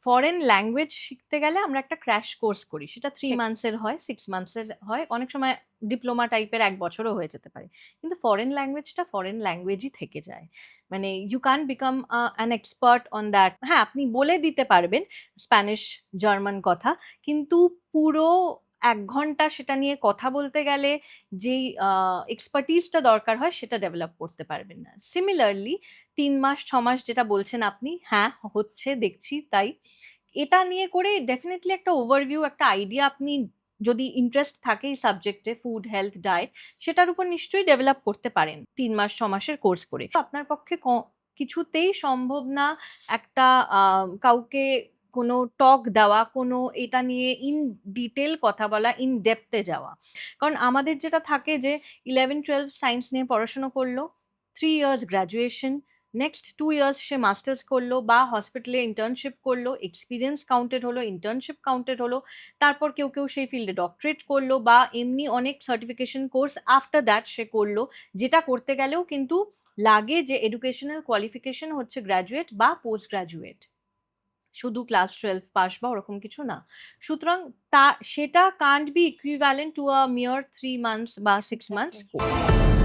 Foreign language শিখতে গেলে আমরা একটা ক্র্যাশ কোর্স করি, সেটা 3 ঠিক। মান্থসের হয়, 6 মান্থসের হয়, অনেক সময় ডিপ্লোমা টাইপের 1 বছরও হয়ে যেতে পারে। কিন্তু ফরেন ল্যাঙ্গুয়েজটা ফরেন ল্যাঙ্গুয়েজই থেকে যায়। মানে you can't become an expert on that. হ্যাঁ, আপনি বলে দিতে পারবেন স্প্যানিশ, জার্মান কথা, কিন্তু পুরো 1 ঘন্টা সেটা নিয়ে কথা বলতে গেলে যেই এক্সপার্টিজটা দরকার হয় সেটা ডেভেলপ করতে পারবেন না। সিমিলারলি ৩ মাস ৬ মাস যেটা বলছেন আপনি, হ্যাঁ, হচ্ছে দেখছি তাই। এটা নিয়ে করে ডেফিনিটলি একটা ওভারভিউ, একটা আইডিয়া আপনি যদি ইন্টারেস্ট থাকে এই সাবজেক্টে, ফুড, হেলথ, ডায়েট, সেটার উপর নিশ্চয়ই ডেভেলপ করতে পারেন ৩ মাস ৬ মাসের কোর্স করে। আপনার পক্ষে কিছুতেই সম্ভব না একটা কাউকে কোনো টক দেওয়া, কোনো এটা নিয়ে ইন ডিটেল কথা বলা, ইন ডেপথ এ যাওয়া। কারণ আমাদের যেটা থাকে যে 11-12 সায়েন্স নিয়ে পড়াশোনা করলো, 3 ইয়ার্স গ্র্যাজুয়েশন, নেক্সট 2 ইয়ার্স সে মাস্টার্স করলো বা হসপিটালে ইন্টার্নশিপ করলো, এক্সপিরিয়েন্স কাউন্টেড হলো, ইন্টার্নশিপ কাউন্টেড হলো, তারপর কেউ কেউ সেই ফিল্ডে ডক্টরেট করলো বা এমনি অনেক সার্টিফিকেশন কোর্স আফটার দ্যাট সে করলো, যেটা করতে গেলেও কিন্তু লাগে যে এডুকেশনাল কোয়ালিফিকেশন হচ্ছে গ্র্যাজুয়েট বা পোস্ট গ্র্যাজুয়েট, শুধু ক্লাস 12 পাস বা ওরকম কিছু না। সুতরাং তা সেটা can't be equivalent to a মিয়ার 3 মান্থস বা 6 মান্থস এক্সাক্টলি। কোর্স।